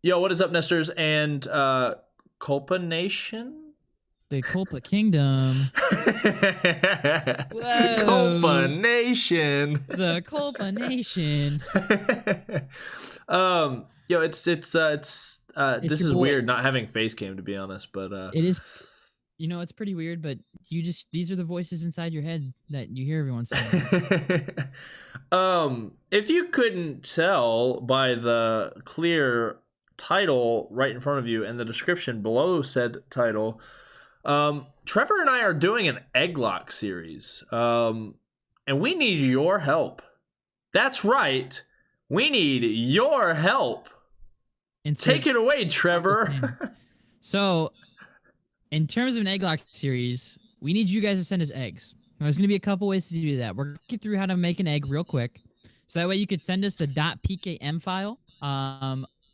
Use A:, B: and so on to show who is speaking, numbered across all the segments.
A: Yo, what is up, Nesters and Colpa Nation?
B: The Colpa Kingdom. Whoa.
A: Colpa Nation.
B: The Colpa Nation.
A: Yo, this is weird not having face cam, to be honest, but
B: it is. You know, it's pretty weird, but these are the voices inside your head that you hear every once in a while.
A: If you couldn't tell by the clear title right in front of you and the description below said title, Trevor and I are doing an Egglocke series, and we need your help. That's right, we need your help. Take it away, Trevor.
B: So, in terms of an Egglocke series, we need you guys to send us eggs. Now, there's going to be a couple ways to do that. We're going to get through how to make an egg real quick. So that way you could send us the .pkm file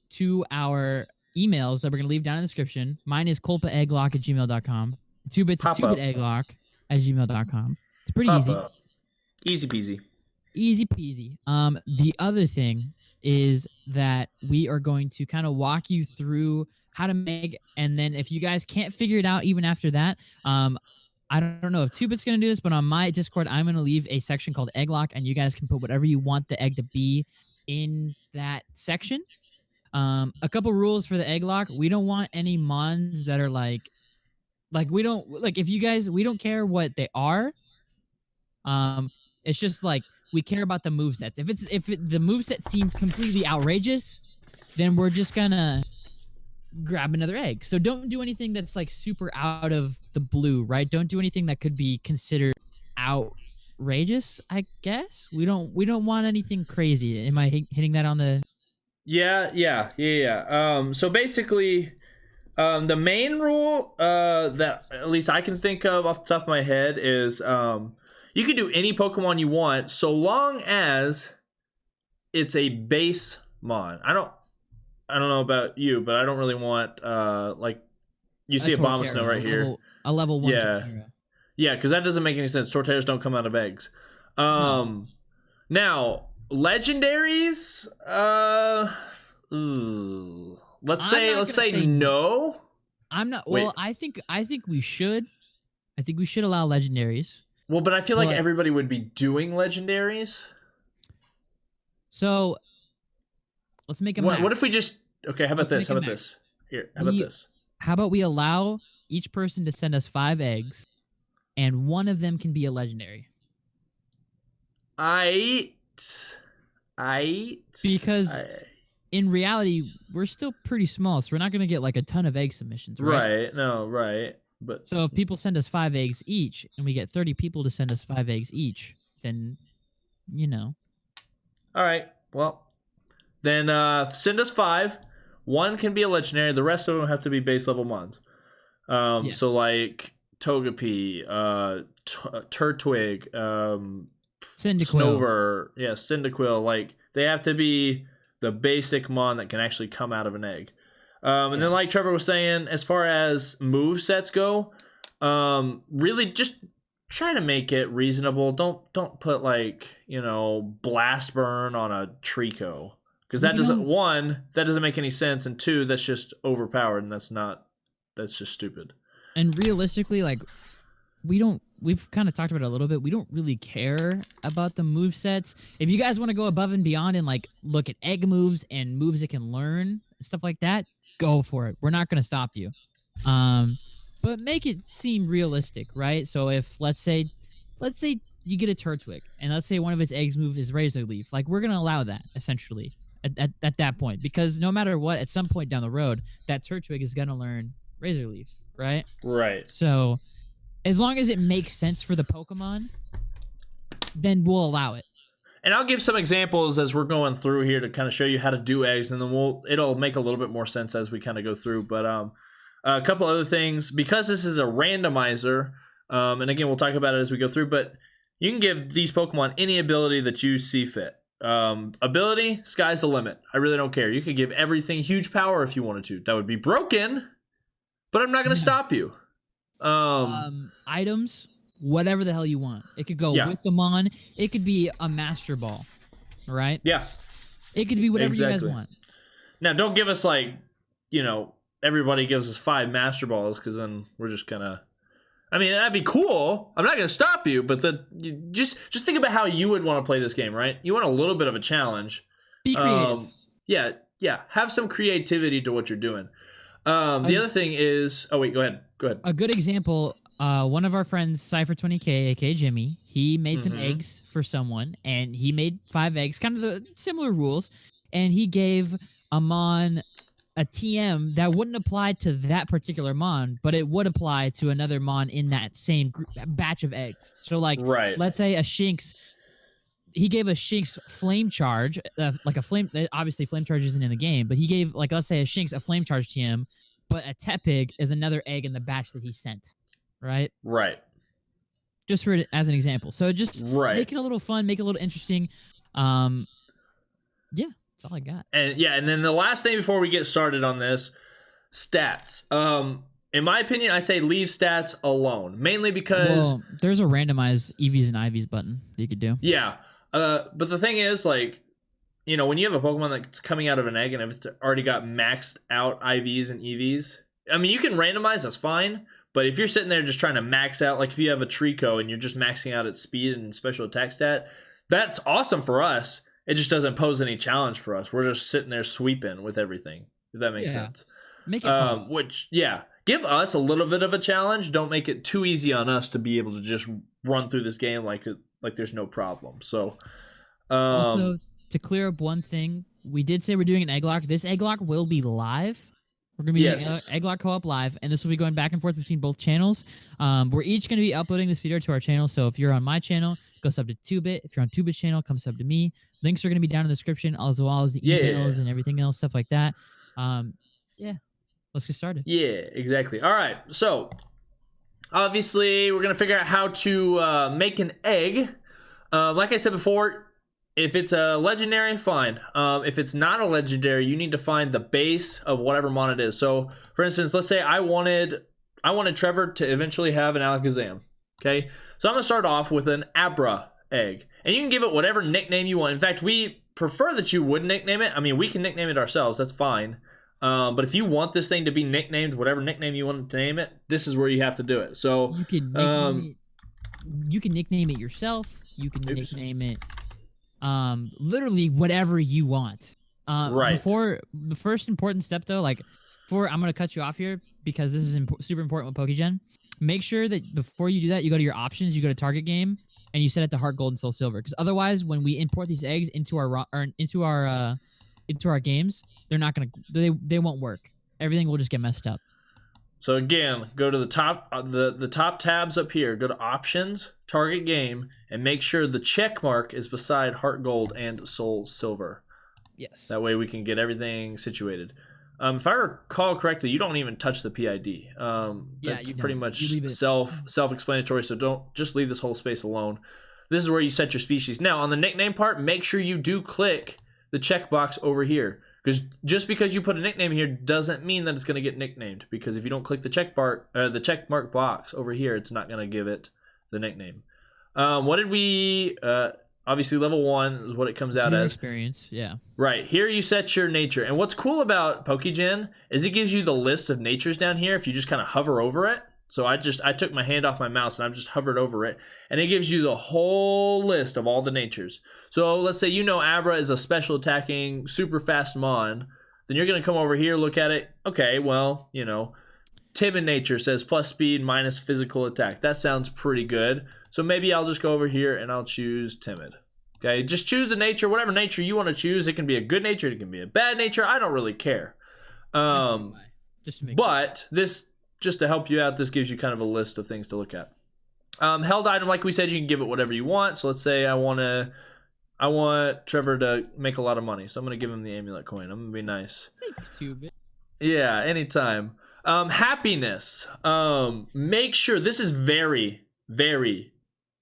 B: to our emails that we're going to leave down in the description. Mine is colpaegglocke@gmail.com. 2bits is twobitegglocke@gmail.com. It's pretty easy.
A: Easy peasy.
B: Easy peasy. The other thing is that we are going to kind of walk you through how to make, and then if you guys can't figure it out even after that, I don't know if 2bit's going to do this, but on my Discord, I'm going to leave a section called Egglocke, and you guys can put whatever you want the egg to be in that section. A couple rules for the Egglocke. We don't want any mons that are like we don't, like, if you guys, we don't care what they are. It's just like, we care about the movesets. If the moveset seems completely outrageous, then we're just gonna grab another egg. So don't do anything that's like super out of the blue, right? Don't do anything that could be considered outrageous, I guess. We don't want anything crazy. Am I hitting that on the...
A: Yeah. So basically, the main rule that at least I can think of off the top of my head is you can do any Pokemon you want so long as it's a base mon. I don't know about you, but I don't really want like you see a Bombasnow right here.
B: A level 1 Torterra.
A: Yeah, because that doesn't make any sense. Torterras don't come out of eggs. Now legendaries. Let's say no.
B: I'm not. Well, wait. I think we should. I think we should allow legendaries.
A: Well, but I feel like everybody would be doing legendaries.
B: So let's make a max.
A: What if we just... Okay, how about this? How about this? Here, how about this?
B: How about we allow each person to send us 5 eggs, and one of them can be a legendary. Because in reality, we're still pretty small, so we're not going to get like a ton of egg submissions, right?
A: Right, no, right. But
B: so if people send us 5 eggs each, and we get 30 people to send us 5 eggs each, then, you know.
A: All right, well... Then send us 5. 1 can be a legendary. The rest of them have to be base level mons. Yes. So like Togepi, Turtwig, Snover, Cyndaquil. Like they have to be the basic mon that can actually come out of an egg. And then like Trevor was saying, as far as move sets go, really just try to make it reasonable. Don't put like, Blast Burn on a Trico. Because that doesn't make any sense, and 2, that's just overpowered, and that's just stupid.
B: And realistically, like, we've kind of talked about it a little bit, we don't really care about the movesets. If you guys want to go above and beyond and, like, look at egg moves and moves it can learn, and stuff like that, go for it. We're not going to stop you. But make it seem realistic, right? So if, let's say you get a Turtwig, and let's say one of its eggs move is Razor Leaf, like, we're going to allow that, essentially. At that point, because no matter what, at some point down the road, that Turtwig is gonna learn Razor Leaf, right?
A: Right.
B: So, as long as it makes sense for the Pokemon, then we'll allow it.
A: And I'll give some examples as we're going through here to kind of show you how to do eggs, and then it'll make a little bit more sense as we kind of go through. But a couple other things, because this is a randomizer, and again we'll talk about it as we go through. But you can give these Pokemon any ability that you see fit. Ability, sky's the limit. I really don't care. You could give everything huge power if you wanted to. That would be broken, but I'm not going to stop you.
B: Items, whatever the hell you want. It could go with them on. It could be a Master Ball, right?
A: Yeah.
B: It could be whatever you guys want.
A: Now, don't give us like, everybody gives us 5 master balls, because then we're just gonna. I mean, that'd be cool. I'm not gonna stop you, but just think about how you would want to play this game, right? You want a little bit of a challenge.
B: Be creative.
A: Yeah. Have some creativity to what you're doing. The other thing is, oh wait, go ahead.
B: A good example. One of our friends, Cypher20K, aka Jimmy, he made some eggs for someone, and he made 5 eggs, kind of the similar rules, and he gave Amon a TM that wouldn't apply to that particular mon, but it would apply to another mon in that same batch of eggs. So, like, let's say a Shinx, he gave a Shinx flame charge, like a flame. Obviously, flame charge isn't in the game, but he gave, like, let's say a Shinx a flame charge TM, but a Tepig is another egg in the batch that he sent, right?
A: Right.
B: Just for it as an example. So just make it a little fun, make it a little interesting. Yeah. That's all I got.
A: And then the last thing before we get started on this, stats. In my opinion, I say leave stats alone, mainly because
B: there's a randomize EVs and IVs button you could do.
A: Yeah. But the thing is, like, when you have a Pokemon that's coming out of an egg and if it's already got maxed out IVs and EVs, I mean, you can randomize, that's fine. But if you're sitting there just trying to max out, like if you have a Trico and you're just maxing out its speed and special attack stat, that's awesome for us. It just doesn't pose any challenge for us. We're just sitting there sweeping with everything, if that makes sense.
B: Make it fun.
A: Give us a little bit of a challenge. Don't make it too easy on us to be able to just run through this game like there's no problem. So,
B: also, to clear up one thing, we did say we're doing an Egglocke. This Egglocke will be live. We're going to be doing Egglocke Co-op live, and this will be going back and forth between both channels. We're each going to be uploading this video to our channel, so if you're on my channel, go sub to 2bit. If you're on 2bit's channel, come sub to me. Links are going to be down in the description, as well as the emails and everything else, stuff like that. Let's get started.
A: Yeah, exactly. All right, so obviously we're going to figure out how to make an egg. Like I said before, if it's a legendary, fine. If it's not a legendary, you need to find the base of whatever mon it is. So, for instance, let's say I wanted Trevor to eventually have an Alakazam. Okay, so I'm gonna start off with an Abra egg, and you can give it whatever nickname you want. In fact, we prefer that you would nickname it. I mean, we can nickname it ourselves. That's fine. But if you want this thing to be nicknamed, whatever nickname you want to name it, this is where you have to do it. So
B: you can nickname it yourself. You can nickname it. Literally whatever you want. Before the first important step, though, I'm going to cut you off here because this is super important with PokeGen. Make sure that before you do that, you go to your options, you go to target game, and you set it to Heart Gold and Soul Silver. Because otherwise, when we import these eggs into our games, they're not gonna they won't work. Everything will just get messed up.
A: So again, go to the top the top tabs up here. Go to options, target game, and make sure the check mark is beside Heart Gold and Soul Silver.
B: Yes.
A: That way we can get everything situated. If I recall correctly, you don't even touch the PID. That's pretty much self-explanatory. So don't just leave this whole space alone. This is where you set your species. Now on the nickname part, make sure you do click the checkbox over here. Because just because you put a nickname here doesn't mean that it's going to get nicknamed. Because if you don't click the check mark box over here, it's not going to give it the nickname. What did we? Obviously, level 1 is what it comes out as.
B: Experience, yeah.
A: Right here, you set your nature, and what's cool about PokeGen is it gives you the list of natures down here. If you just kind of hover over it. So I took my hand off my mouse and I've just hovered over it, and it gives you the whole list of all the natures. So let's say Abra is a special attacking super fast mon, then you're gonna come over here, look at it. Okay, well, timid nature says plus speed minus physical attack. That sounds pretty good. So maybe I'll just go over here and I'll choose timid. Okay, just choose a nature, whatever nature you want to choose. It can be a good nature, it can be a bad nature. I don't really care. Just to help you out, this gives you kind of a list of things to look at. Held item, like we said, you can give it whatever you want. So let's say I want Trevor to make a lot of money. So I'm going to give him the amulet coin. I'm going to be nice.
B: Thanks, Tubit.
A: Yeah, anytime. Happiness. Make sure this is very, very,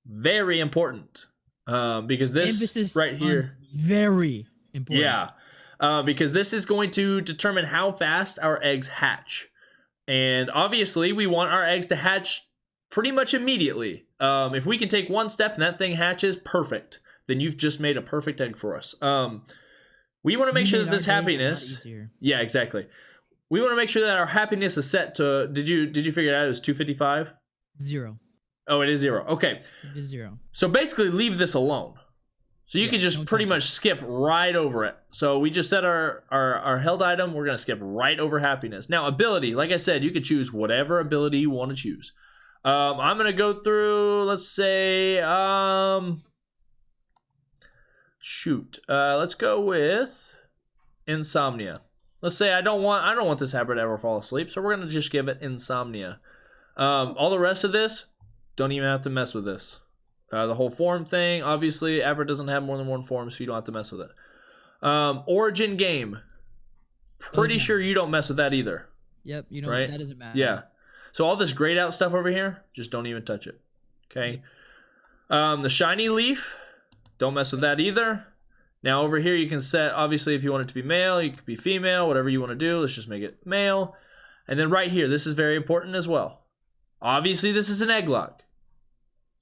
A: very important. Because this
B: emphasis
A: right here.
B: Very important.
A: Yeah. Because this is going to determine how fast our eggs hatch. And obviously, we want our eggs to hatch pretty much immediately. If we can take one step and that thing hatches, perfect. Then you've just made a perfect egg for us. We want to make
B: You
A: sure
B: made
A: that this
B: our days a lot
A: happiness.
B: easier.
A: Yeah, exactly. We want to make sure that our happiness is set to. Did you figure it out? It was 255.
B: 0.
A: Oh, it is 0. Okay.
B: It is 0.
A: So basically, leave this alone. So you
B: Yeah,
A: can just
B: don't
A: pretty
B: touch
A: much
B: it.
A: skip right over it. So we just set our held item. We're gonna skip right over happiness. Now ability, like I said, you could choose whatever ability you want to choose. I'm gonna go through. Let's say, let's go with insomnia. Let's say I don't want this Abra to ever fall asleep, so we're gonna just give it insomnia. All the rest of this, don't even have to mess with this. The whole form thing, obviously, Abra doesn't have more than one form, so you don't have to mess with it. Origin game, pretty sure you don't mess with that either.
B: Yep, you know,
A: right?
B: that doesn't matter.
A: Yeah. So all this grayed out stuff over here, just don't even touch it. Okay. The shiny leaf, don't mess with that either. Now over here you can set, obviously, if you want it to be male, you could be female, whatever you want to do. Let's just make it male. And then right here, this is very important as well. Obviously, this is an Egglocke.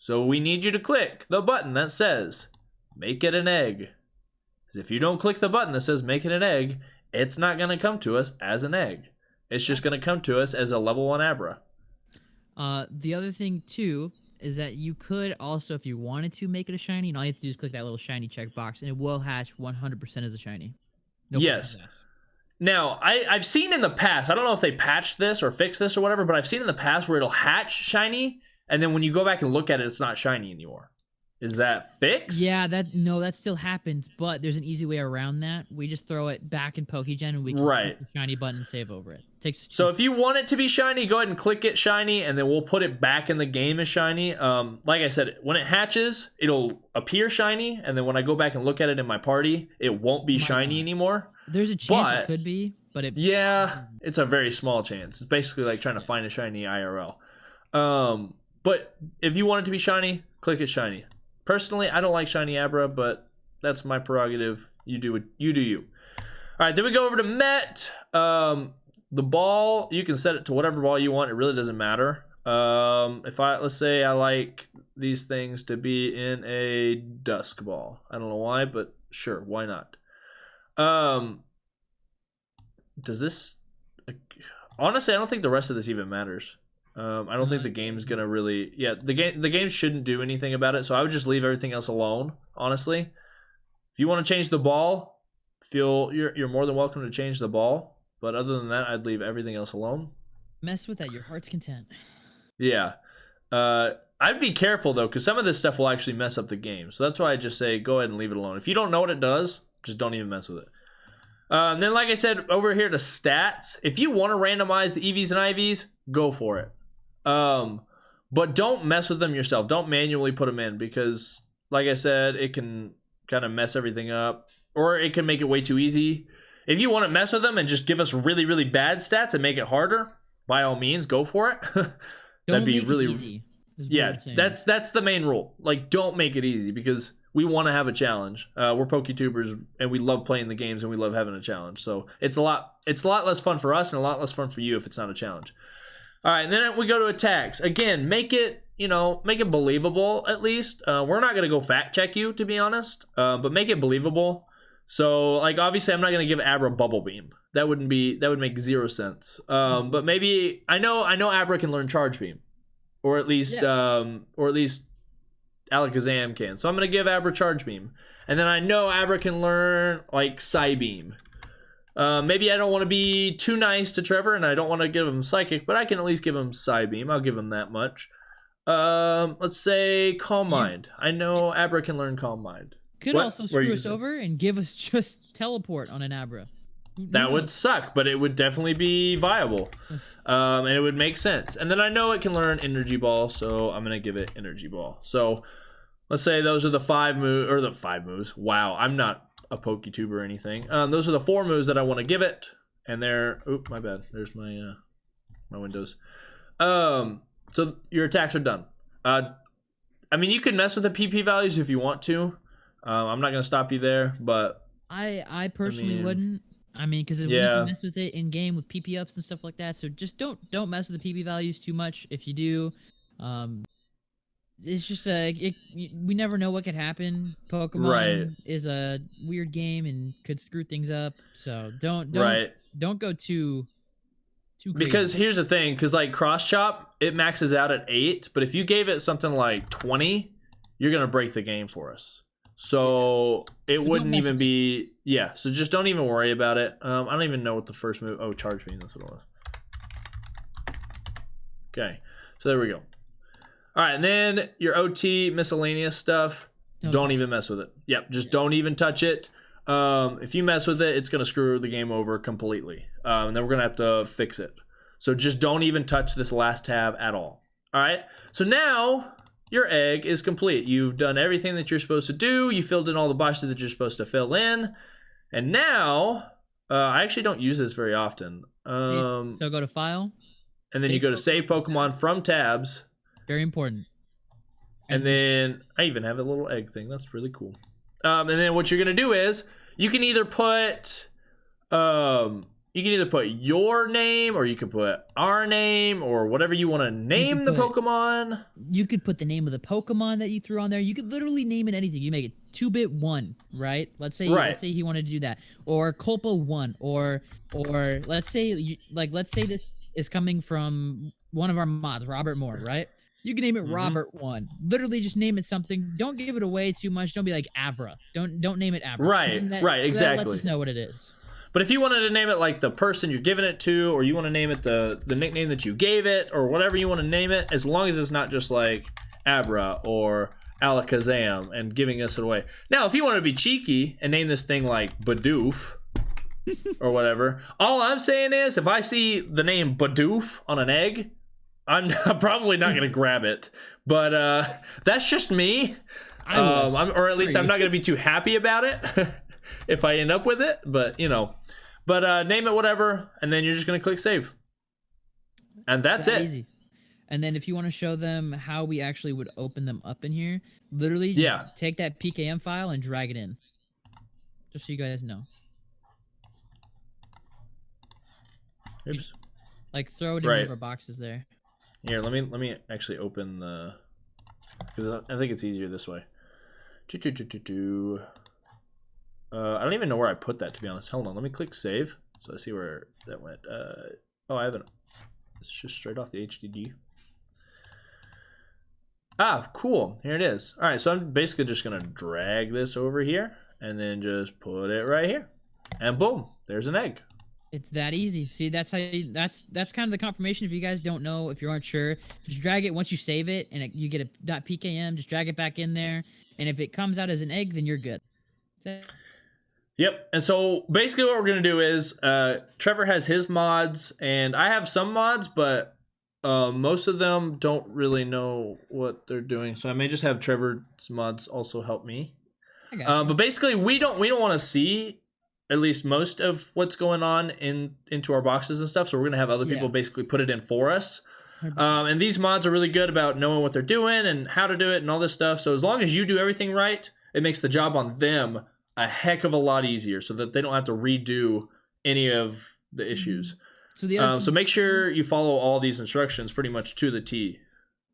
A: So we need you to click the button that says, make it an egg. If you don't click the button that says make it an egg, it's not going to come to us as an egg. It's just going to come to us as a level 1 Abra.
B: The other thing, too, is that you could also, if you wanted to make it a shiny, and all you have to do is click that little shiny checkbox, and it will hatch 100% as a shiny. No
A: Yes.
B: questions asked.
A: Now, I've seen in the past, I don't know if they patched this or fixed this or whatever, but I've seen in the past where it'll hatch shiny, and then when you go back and look at it, it's not shiny anymore. Is that fixed?
B: Yeah, that still happens, but there's an easy way around that. We just throw it back in Pokegen, and we can click the shiny button and save over it.
A: So if you want it to be shiny, go ahead and click it shiny, and then we'll put it back in the game as shiny. Like I said, when it hatches, it'll appear shiny, and then when I go back and look at it in my party, it won't be shiny anymore.
B: There's a chance it could be, but
A: it's a very small chance. It's basically like trying to find a shiny IRL. But if you want it to be shiny, click it shiny. Personally, I don't like shiny Abra, but that's my prerogative. You do you. All right, then we go over to Met. The ball, you can set it to whatever ball you want. It really doesn't matter. Let's say I like these things to be in a dusk ball. I don't know why, but sure, why not? Does this? Honestly, I don't think the rest of this even matters. I don't think the game's gonna really. Yeah, the game shouldn't do anything about it. So I would just leave everything else alone. Honestly, if you want to change the ball, you're more than welcome to change the ball. But other than that, I'd leave everything else alone.
B: Mess with that, your heart's content.
A: Yeah. I'd be careful, though, because some of this stuff will actually mess up the game. So that's why I just say go ahead and leave it alone. If you don't know what it does, just don't even mess with it. Then, like I said, over here to stats. If you want to randomize the EVs and IVs, go for it. But don't mess with them yourself. Don't manually put them in because, like I said, it can kind of mess everything up. Or it can make it way too easy. If you want to mess with them and just give us really, really bad stats and make it harder, by all means, go for it. That'd be really
B: easy.
A: Yeah, that's the main rule. Like, don't make it easy because we want to have a challenge. We're PokeTubers and we love playing the games and we love having a challenge. So it's a lot less fun for us and a lot less fun for you if it's not a challenge. All right, and then we go to attacks. Again, make it believable at least. We're not gonna go fact check you to be honest, but make it believable. So, like, obviously, I'm not gonna give Abra Bubble Beam. That would make 0 sense. But maybe I know Abra can learn Charge Beam, or at least Alakazam can. So I'm gonna give Abra Charge Beam, and then I know Abra can learn like Psy Beam. Maybe I don't want to be too nice to Trevor, and I don't want to give him Psychic, but I can at least give him Psy Beam. I'll give him that much. Let's say Calm Mind. I know Abra can learn Calm Mind.
B: Could also screw us over and give us just teleport on an Abra.
A: That would suck, but it would definitely be viable. And it would make sense. And then I know it can learn Energy Ball, so I'm going to give it Energy Ball. So let's say those are the 5 moves. Wow, I'm not a PokeTuber or anything. Those are the 4 moves that I want to give it. And they're... Oop, my bad. There's my windows. So your attacks are done. I mean, you can mess with the PP values if you want to. I'm not going to stop you there, but...
B: I personally wouldn't. I mean, because we can mess with it in game with PP ups and stuff like that. So just don't mess with the PP values too much. If you do, it's just we never know what could happen.
A: Right.
B: Pokemon is a weird game and could screw things up. So
A: Right.
B: don't go too
A: Because
B: crazy.
A: here's the thing, because like cross chop, it maxes out at 8, but if you gave it something like 20, you're gonna break the game for us. So it
B: So don't
A: wouldn't
B: mess
A: even
B: with
A: be, yeah. So just don't even worry about it. I don't even know what the first move. Oh, charge beam. That's what it was. Okay, so there we go. All right, and then your OT miscellaneous stuff. Don't even mess with it. Yep, just don't even touch it. If you mess with it, it's gonna screw the game over completely, and then we're gonna have to fix it. So just don't even touch this last tab at all. All right. So now your egg is complete. You've done everything that you're supposed to do. You filled in all the boxes that you're supposed to fill in, and now I actually don't use this very often.
B: So go to File,
A: and then you go to Save Pokemon from tabs.
B: very important.
A: And then I even have a little egg thing. That's really cool. And then what you're gonna do is you can either put your name, or you can put our name, or whatever you want to name the Pokemon.
B: You could put the name of the Pokemon that you threw on there. You could literally name it anything. You make it 2-bit 1, right? Let's say he wanted to do that, or Culpa 1, or let's say this is coming from one of our mods, Robert Moore, right? You can name it Robert 1. Literally just name it something. Don't give it away too much. Don't be like Abra. Don't name it Abra.
A: Right, exactly.
B: That lets us know what it is.
A: But if you wanted to name it like the person you're giving it to, or you want to name it the nickname that you gave it, or whatever you want to name it, as long as it's not just like Abra or Alakazam and giving us it away. Now, if you want to be cheeky and name this thing like Bidoof or whatever, all I'm saying is if I see the name Bidoof on an egg, I'm probably not going to grab it. But that's just me. Or at least I'm not going to be too happy about it if I end up with it. But, you know. But name it whatever, and then you're just going to click Save. And that's it.
B: Easy. And then if you want to show them how we actually would open them up in here, literally just take that PKM file and drag it in. Just so you guys know.
A: Oops.
B: Like throw it in one of our boxes there.
A: Here, let me actually open the, because I think it's easier this way. I don't even know where I put that, to be honest. Hold on, let me click Save so I see where that went. Oh, I haven't. It's just straight off the HDD. Ah, cool. Here it is. All right, so I'm basically just gonna drag this over here and then just put it right here, and boom, there's an egg.
B: It's that easy. See, that's how that's kind of the confirmation. If you guys don't know, if you aren't sure, just drag it once you save it and you get a .pkm, just drag it back in there, and if it comes out as an egg, then you're good.
A: Yep. And so basically what we're going to do is Trevor has his mods and I have some mods, but most of them don't really know what they're doing. So I may just have Trevor's mods also help me. But basically we don't want to see at least most of what's going on into our boxes and stuff. So we're going to have other people basically put it in for us. And these mods are really good about knowing what they're doing and how to do it and all this stuff. So as long as you do everything right, it makes the job on them a heck of a lot easier so that they don't have to redo any of the issues. So so make sure you follow all these instructions pretty much to the T.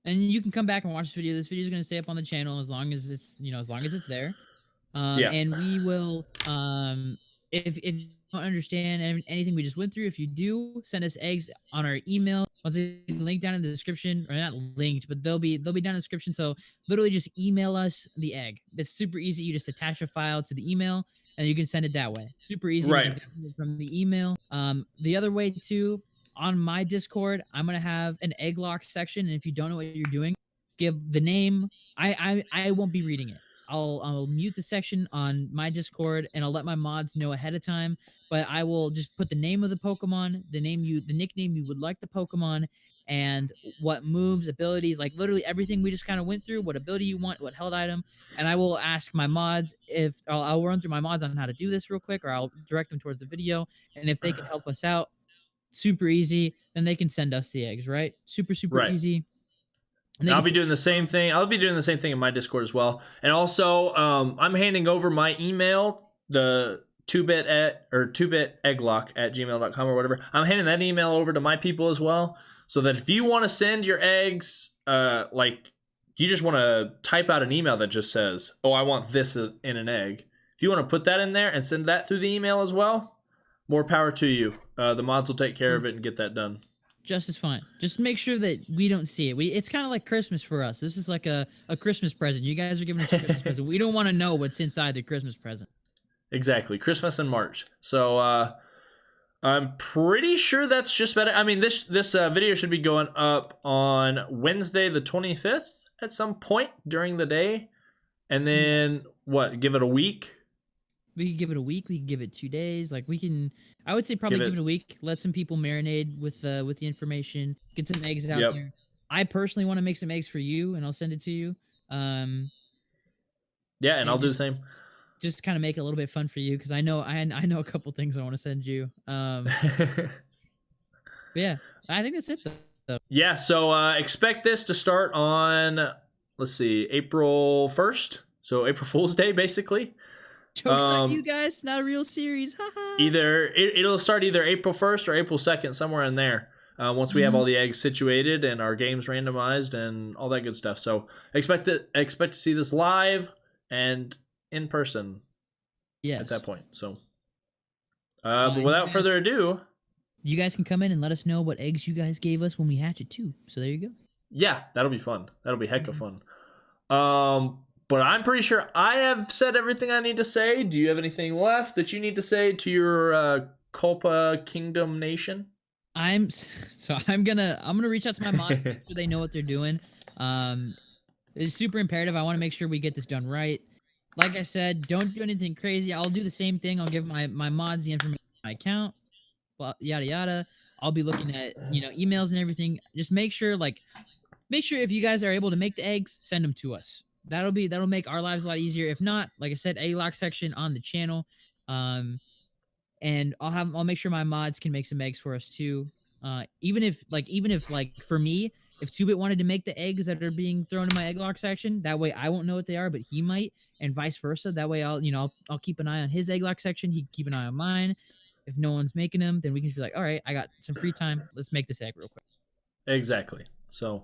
B: And you can come back and watch this video. This video is going to stay up on the channel as long as it's, as long as it's there. And we will, if you don't understand anything we just went through, if you do, send us eggs on our email. Once again, link down in the description, or not linked, but they'll be down in the description. So literally just email us the egg. It's super easy. You just attach a file to the email and you can send it that way. Super easy.
A: Right.
B: From the email. The other way too, on my Discord, I'm going to have an Egglocke section. And if you don't know what you're doing, give the name. I won't be reading it. I'll mute the section on my Discord and I'll let my mods know ahead of time, but I will just put the name of the Pokemon, the nickname you would like the Pokemon, and what moves, abilities, like literally everything we just kind of went through, what ability you want, what held item, and I will ask my mods if I'll run through my mods on how to do this real quick, or I'll direct them towards the video, and if they can help us out, super easy, then they can send us the eggs, right? Super easy.
A: And I'll be doing the same thing. I'll be doing the same thing in my Discord as well. And also, I'm handing over my email, the 2bitegglocke@gmail.com or whatever. I'm handing that email over to my people as well, so that if you want to send your eggs, like you just want to type out an email that just says, oh, I want this in an egg. If you want to put that in there and send that through the email as well, more power to you. The mods will take care of it and get that done.
B: Just as fine. Just make sure that we don't see it. It's kind of like Christmas for us. This is like a Christmas present. You guys are giving us a Christmas present. We don't want to know what's inside the Christmas present.
A: Exactly. Christmas and March. So I'm pretty sure that's just about it. I mean, this video should be going up on Wednesday the 25th at some point during the day. And then, what, give it a week?
B: We could give it a week. We could give it 2 days. Like I would say probably give it a week. Let some people marinate with the information. Get some eggs out there. I personally want to make some eggs for you, and I'll send it to you.
A: Yeah, and I'll do the same.
B: Just kind of make it a little bit fun for you, because I know a couple things I want to send you. But yeah, I think that's it though.
A: Yeah, so expect this to start on, let's see, April 1st. So April Fool's Day, basically.
B: Joke's on you guys, not a real series.
A: Either it'll start either April 1st or April 2nd, somewhere in there. Once we have all the eggs situated and our games randomized and all that good stuff. So expect to see this live and in person.
B: Yes.
A: At that point. So but without further ado,
B: you guys can come in and let us know what eggs you guys gave us when we hatch it too. So there you go.
A: Yeah, that'll be fun. That'll be heck of fun. But I'm pretty sure I have said everything I need to say. Do you have anything left that you need to say to your Culpa Kingdom Nation?
B: I'm gonna reach out to my mods so they know what they're doing. It's super imperative. I want to make sure we get this done right. Like I said, don't do anything crazy. I'll do the same thing. I'll give my mods the information on my account, yada yada. I'll be looking at emails and everything. Just make sure if you guys are able to make the eggs, send them to us. That'll make our lives a lot easier. If not, like I said, Egglocke section on the channel. And I'll make sure my mods can make some eggs for us too. Even if for me, if 2bit wanted to make the eggs that are being thrown in my Egglocke section, that way I won't know what they are, but he might, and vice versa. That way I'll keep an eye on his Egglocke section. He can keep an eye on mine. If no one's making them, then we can just be like, all right, I got some free time. Let's make this egg real quick.
A: Exactly. So,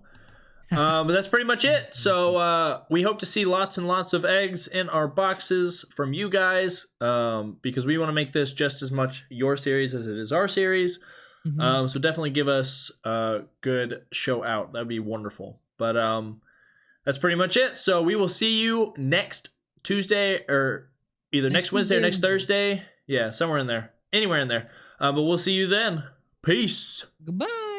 A: but that's pretty much it. So we hope to see lots and lots of eggs in our boxes from you guys, because we want to make this just as much your series as it is our series. So definitely give us a good show out. That'd be wonderful. But that's pretty much it. So we will see you next Tuesday, or either next Wednesday or next Thursday. Yeah, somewhere in there. Anywhere in there. But we'll see you then. Peace.
B: Goodbye.